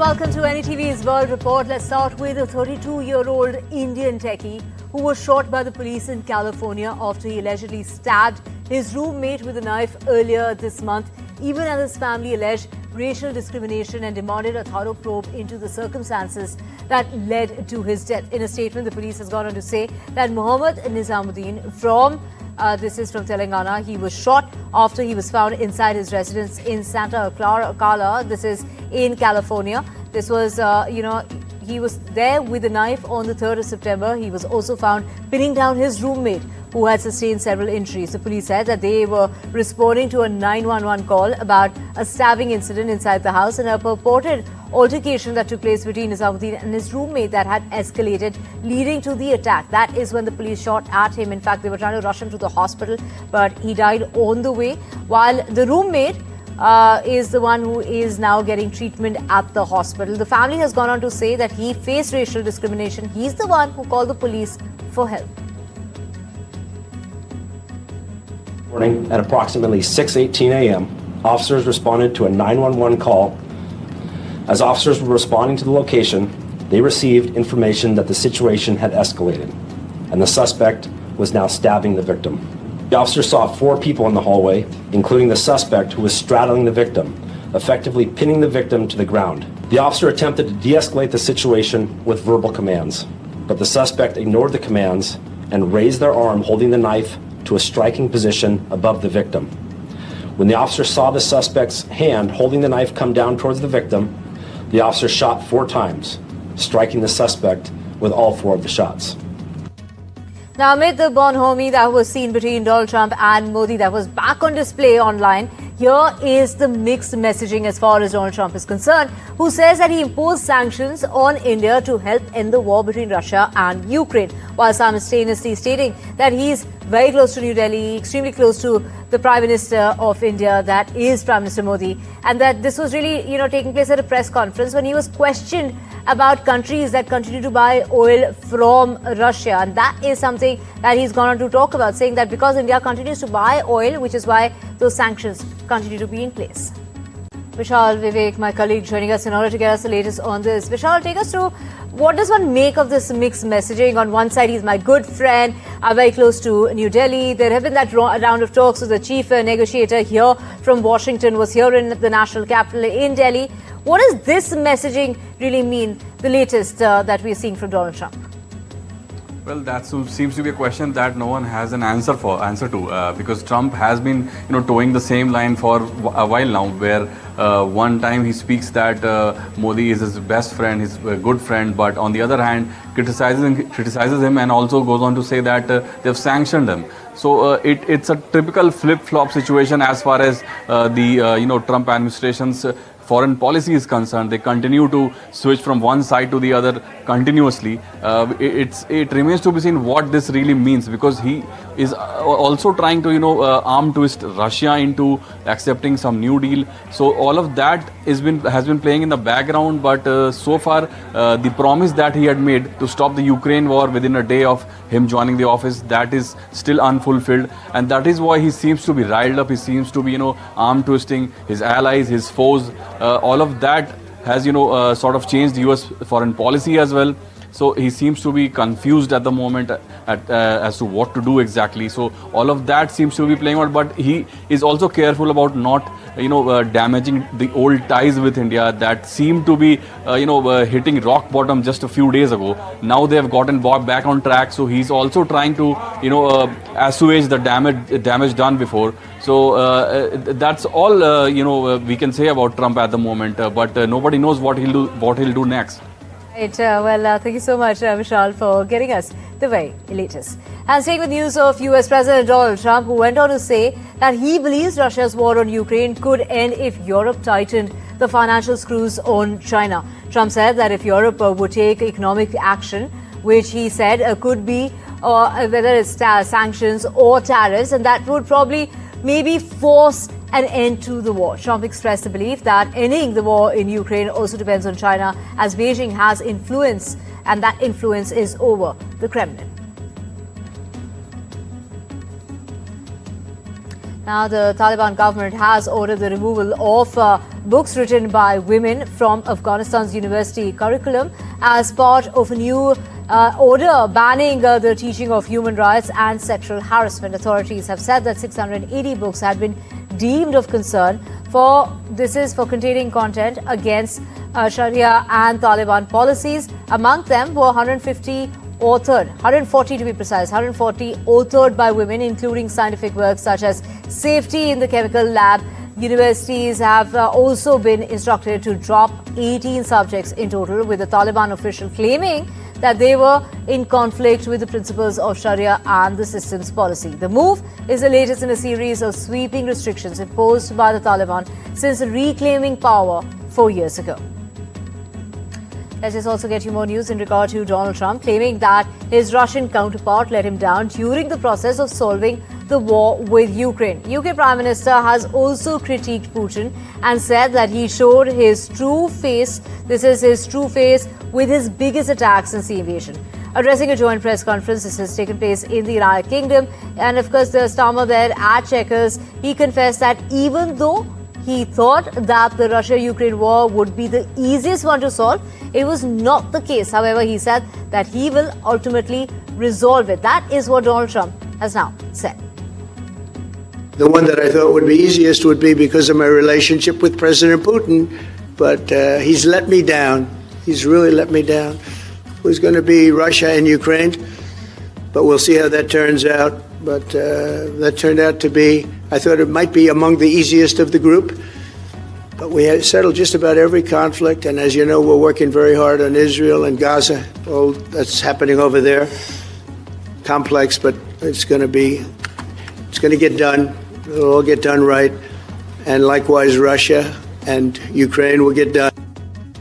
welcome to NDTV's World Report. Let's start with a 32-year-old Indian techie who was shot by the police in California after he allegedly stabbed his roommate with a knife earlier this month, even as his family alleged racial discrimination and demanded a thorough probe into the circumstances that led to his death. In a statement, the police has gone on to say that Muhammad Nizamuddin this is from Telangana. He was shot after he was found inside his residence in Santa Clara. This is in California. This was, he was there with a knife on the 3rd of September. He was also found pinning down his roommate, who had sustained several injuries. The police said that they were responding to a 911 call about a stabbing incident inside the house and a purported altercation that took place between Nizamuddin and his roommate that had escalated, leading to the attack. That is when the police shot at him. In fact, they were trying to rush him to the hospital, but he died on the way, while the roommate is the one who is now getting treatment at the hospital. The family has gone on to say that he faced racial discrimination. He's the one who called the police for help. Morning at approximately 6:18 a.m., officers responded to a 911 call. As officers were responding to the location, they received information that the situation had escalated, and the suspect was now stabbing the victim. The officers saw 4 people in the hallway, including the suspect who was straddling the victim, effectively pinning the victim to the ground. The officer attempted to de-escalate the situation with verbal commands, but the suspect ignored the commands and raised their arm holding the knife to a striking position above the victim. When the officer saw the suspect's hand holding the knife come down towards the victim, the officer shot 4 times, striking the suspect with all 4 of the shots. Now, amid the bonhomie that was seen between Donald Trump and Modi that was back on display online, here is the mixed messaging as far as Donald Trump is concerned, who says that he imposed sanctions on India to help end the war between Russia and Ukraine, while simultaneously stating that he's very close to New Delhi, extremely close to the Prime Minister of India, that is Prime Minister Modi, and that this was really, taking place at a press conference when he was questioned about countries that continue to buy oil from Russia. And that is something that he's gone on to talk about, saying that because India continues to buy oil, which is why those sanctions continue to be in place. Vishal Vivek, my colleague, joining us in order to get us the latest on this. Vishal, take us through, what does one make of this mixed messaging? On one side, he's my good friend, I'm very close to New Delhi. There have been that round of talks with the chief negotiator here from Washington, was here in the national capital in Delhi. What does this messaging really mean, the latest that we're seeing from Donald Trump? Well, that seems to be a question that no one has an answer to, because Trump has been, towing the same line for a while now, where one time he speaks that Modi is his best friend, his good friend, but on the other hand criticizes him and also goes on to say that they've sanctioned him. So it's a typical flip-flop situation as far as the Trump administration's foreign policy is concerned. They continue to switch from one side to the other continuously. It remains to be seen what this really means, because he is also trying to arm twist Russia into accepting some new deal. So all of that has been playing in the background, but so far the promise that he had made to stop the Ukraine war within a day of him joining the office, that is still unfulfilled, and that is why he seems to be riled up. He seems to be arm twisting his allies, his foes. All of that has sort of changed US foreign policy as well. So he seems to be confused at the moment as to what to do exactly. So all of that seems to be playing out, but he is also careful about not damaging the old ties with India that seemed to be hitting rock bottom just a few days ago. Now they have gotten back on track, so he's also trying to assuage the damage done before. So that's all we can say about Trump at the moment, but nobody knows what he'll do next. Right, thank you so much, Vishal, for getting us the very latest. And staying with news of US President Donald Trump, who went on to say that he believes Russia's war on Ukraine could end if Europe tightened the financial screws on China. Trump said that if Europe would take economic action, which he said could be whether it's sanctions or tariffs, and that would probably maybe force an end to the war. Trump expressed the belief that ending the war in Ukraine also depends on China, as Beijing has influence, and that influence is over the Kremlin. Now, the Taliban government has ordered the removal of books written by women from Afghanistan's university curriculum as part of a new order banning the teaching of human rights and sexual harassment. Authorities have said that 680 books had been deemed of concern for containing content against Sharia and Taliban policies. Among them were 140 to be precise, 140 authored by women, including scientific works such as Safety in the Chemical Lab. Universities have also been instructed to drop 18 subjects in total, with the Taliban official claiming that they were in conflict with the principles of Sharia and the system's policy. The move is the latest in a series of sweeping restrictions imposed by the Taliban since reclaiming power 4 years ago. Let's just also get you more news in regard to Donald Trump claiming that his Russian counterpart let him down during the process of solving the war with Ukraine. UK Prime Minister has also critiqued Putin and said that he showed his true face. This is his true face with his biggest attack since the invasion. Addressing a joint press conference, this has taken place in the United Kingdom. And of course, the Starmer there at Chequers, he confessed that even though he thought that the Russia-Ukraine war would be the easiest one to solve, it was not the case. However, he said that he will ultimately resolve it. That is what Donald Trump has now said. The one that I thought would be easiest would be because of my relationship with President Putin, but he's let me down. He's really let me down. It was going to be Russia and Ukraine, but we'll see how that turns out. But that turned out to be, I thought it might be among the easiest of the group. But we had settled just about every conflict, and as you know, we're working very hard on Israel and Gaza. All that's happening over there. Complex, but it's going to get done. It'll all get done right. And likewise, Russia and Ukraine will get done.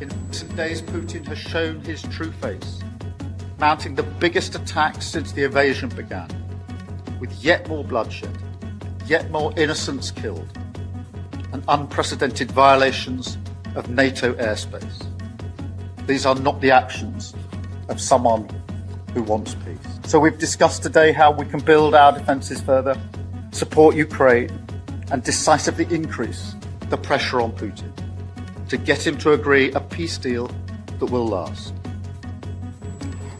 In recent days, Putin has shown his true face, mounting the biggest attacks since the invasion began, with yet more bloodshed, yet more innocents killed, and unprecedented violations of NATO airspace. These are not the actions of someone who wants peace. So we've discussed today how we can build our defences further, support Ukraine, and decisively increase the pressure on Putin to get him to agree a peace deal that will last.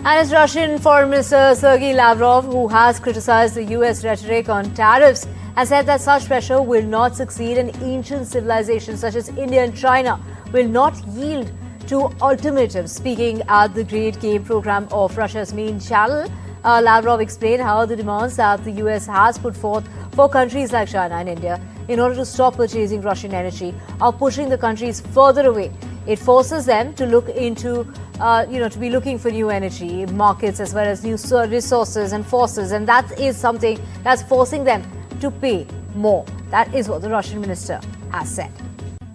And it's Russian Foreign Minister Sergei Lavrov who has criticized the US rhetoric on tariffs and said that such pressure will not succeed and ancient civilizations such as India and China will not yield to ultimatums. Speaking at the Great Game program of Russia's main channel, Lavrov explained how the demands that the US has put forth for countries like China and India in order to stop purchasing Russian energy are pushing the countries further away. It forces them to look into, to be looking for new energy markets as well as new resources and forces. And that is something that's forcing them to pay more. That is what the Russian minister has said.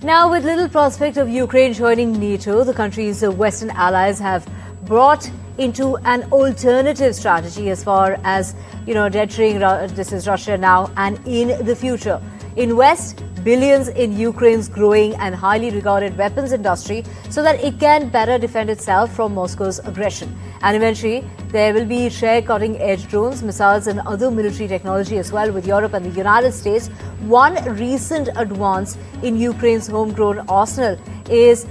Now, with little prospect of Ukraine joining NATO, the country's Western allies have brought into an alternative strategy as far as, deterring this is Russia now and in the future. Invest billions in Ukraine's growing and highly regarded weapons industry so that it can better defend itself from Moscow's aggression. And eventually, there will be share cutting-edge drones, missiles and other military technology as well with Europe and the United States. One recent advance in Ukraine's homegrown arsenal is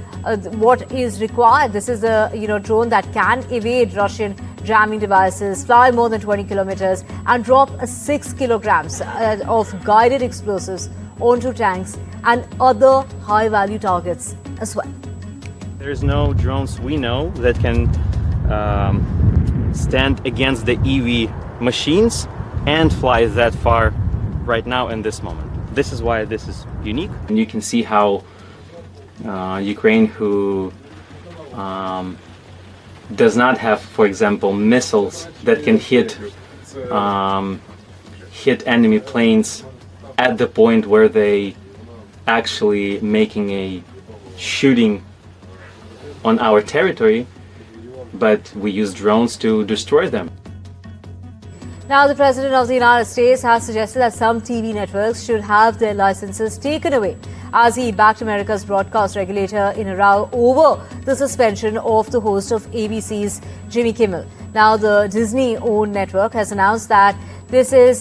what is required. This is a drone that can evade Russian jamming devices, fly more than 20 kilometers and drop 6 kilograms of guided explosives onto tanks and other high-value targets as well. There's no drones we know that can stand against the EV machines and fly that far right now in this moment. This is why this is unique. And you can see how Ukraine, who does not have, for example, missiles that can hit enemy planes at the point where they actually making a shooting on our territory, but we use drones to destroy them. Now, the President of the United States has suggested that some TV networks should have their licenses taken away as he backed America's broadcast regulator in a row over the suspension of the host of ABC's Jimmy Kimmel. Now, the Disney-owned network has announced that This is,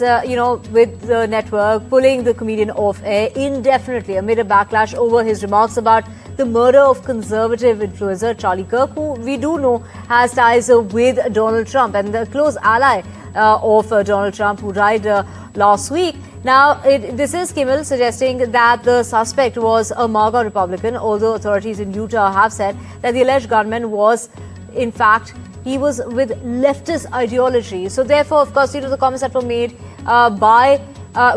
with the network pulling the comedian off air indefinitely amid a backlash over his remarks about the murder of conservative influencer Charlie Kirk, who we do know has ties with Donald Trump and the close ally of Donald Trump, who died last week. Now, this is Kimmel suggesting that the suspect was a MAGA Republican, although authorities in Utah have said that the alleged gunman was, in fact, he was with leftist ideology. So therefore, of course, the comments that were made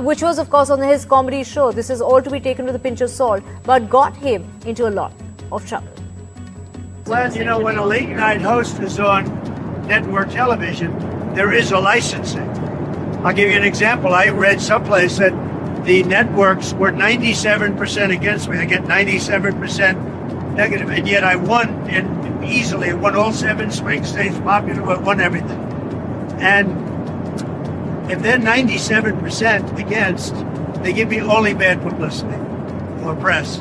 which was, of course, on his comedy show. This is all to be taken with a pinch of salt, but got him into a lot of trouble. Well, when a late night host is on network television, there is a licensing. I'll give you an example. I read someplace that the networks were 97% against me. I get 97% negative, and yet I won easily. I won all 7 swing states, popular, I won everything. And if they're 97% against, they give me only bad publicity or press.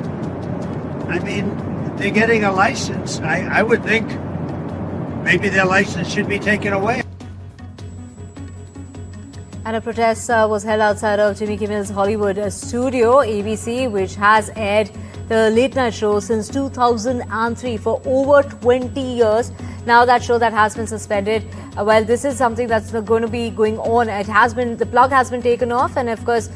I mean, they're getting a license. I would think maybe their license should be taken away. And a protest was held outside of Jimmy Kimmel's Hollywood studio, ABC, which has aired the late night show since 2003 for over 20 years. Now that show that has been suspended, this is something that's going to be going on. The plug has been taken off, and of course,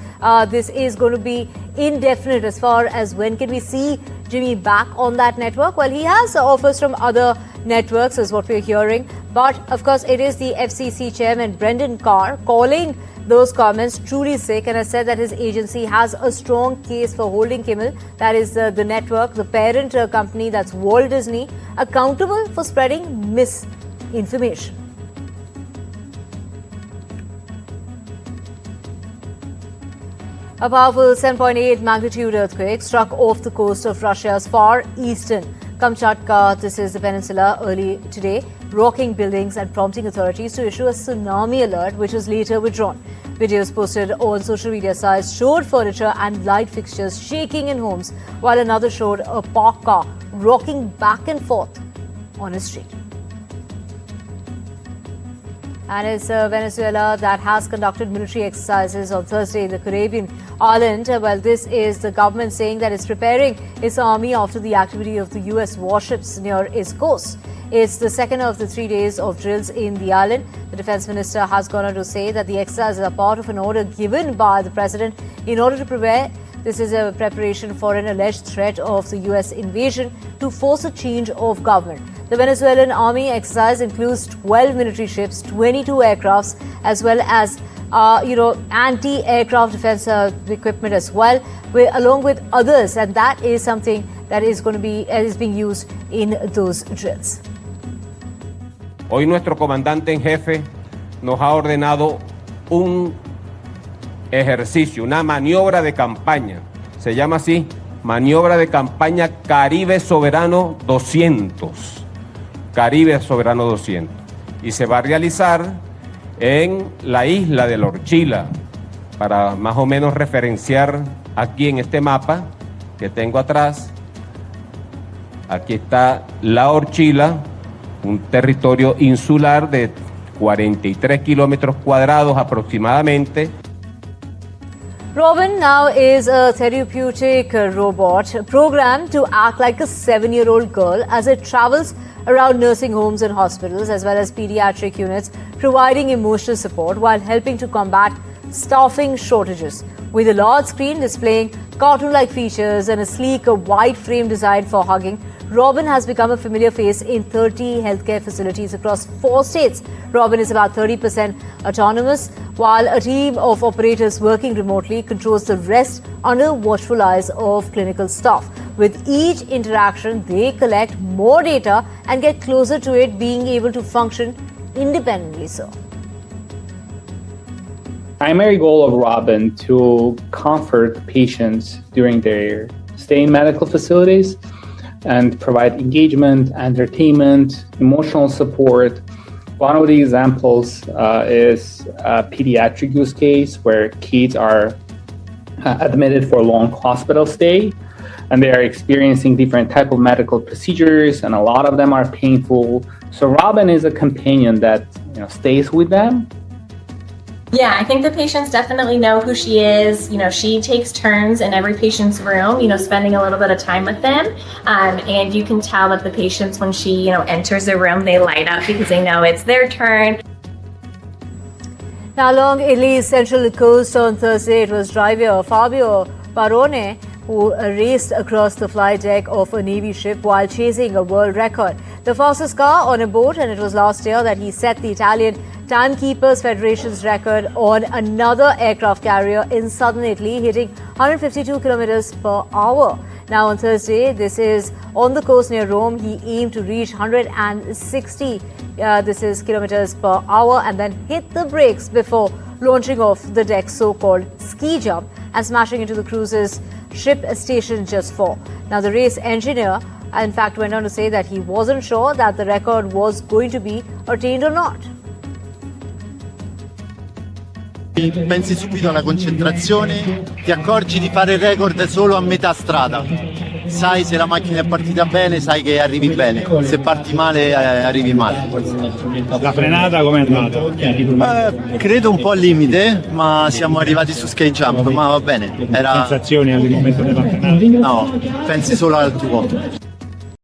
this is going to be indefinite as far as when can we see Jimmy back on that network. Well, he has offers from other networks, is what we're hearing. But of course, it is the FCC chairman, Brendan Carr, calling those comments truly sick, and has said that his agency has a strong case for holding Kimmel, that is the network, the parent company, that's Walt Disney, accountable for spreading misinformation. A powerful 7.8 magnitude earthquake struck off the coast of Russia's far eastern Kamchatka, this is the peninsula, early today, rocking buildings and prompting authorities to issue a tsunami alert, which was later withdrawn. Videos posted on social media sites showed furniture and light fixtures shaking in homes, while another showed a parked car rocking back and forth on a street. And it's Venezuela that has conducted military exercises on Thursday in the Caribbean island. Well, this is the government saying that it's preparing its army after the activity of the U.S. warships near its coast. It's the second of the 3 days of drills in the island. The defense minister has gone on to say that the exercises are part of an order given by the president in order to prepare. This is a preparation for an alleged threat of the U.S. invasion to force a change of government. The Venezuelan army exercise includes 12 military ships, 22 aircrafts, as well as anti-aircraft defense equipment as well, along with others, and that is something that is being used in those drills. Hoy nuestro comandante en jefe nos ha ordenado un ejercicio, una maniobra de campaña. Se llama así, maniobra de campaña Caribe Soberano 200. Caribe Soberano 200. Y se va a realizar en la isla de la Orchila, para más o menos referenciar aquí en este mapa que tengo atrás. Aquí está la Orchila, un territorio insular de 43 kilómetros cuadrados aproximadamente. Robin now is a therapeutic robot programmed to act like a 7-year-old girl as it travels around nursing homes and hospitals as well as pediatric units, providing emotional support while helping to combat staffing shortages. With a large screen displaying cartoon-like features and a sleek, wide frame designed for hugging, Robin has become a familiar face in 30 healthcare facilities across 4 states. Robin is about 30% autonomous, while a team of operators working remotely controls the rest under watchful eyes of clinical staff. With each interaction, they collect more data and get closer to it being able to function independently so. Primary goal of Robin to comfort patients during their stay in medical facilities and provide engagement, entertainment, emotional support. One of the examples is a pediatric use case where kids are admitted for a long hospital stay and they are experiencing different type of medical procedures, and a lot of them are painful. So Robin is a companion that stays with them Yeah, I think the patients definitely know who she is. You know, she takes turns in every patient's room, you know, spending a little bit of time with them. And you can tell that the patients, when she, you know, enters the room, they light up because they know it's their turn. Now, along Italy's central coast on Thursday, it was driver Fabio Barone who raced across the flight deck of a Navy ship while chasing a world record. The fastest car on a boat, and it was last year that he set the Italian Timekeepers Federation's record on another aircraft carrier in southern Italy, hitting 152 kilometers per hour. Now on Thursday, this is on the coast near Rome, he aimed to reach 160 kilometers per hour and then hit the brakes before launching off the deck, so-called ski jump, and smashing into the cruise's ship station just 4. Now the race engineer in fact went on to say that he wasn't sure that the record was going to be attained or not. Pensi subito alla concentrazione, ti accorgi di fare il record solo a metà strada. Sai se la macchina è partita bene, sai che arrivi bene. Se parti male, arrivi male. La frenata com'è andata? Credo un po' al limite, ma siamo arrivati su ski jump, ma va bene. Sensazioni al momento della frenata? No, pensi solo al tuo conto.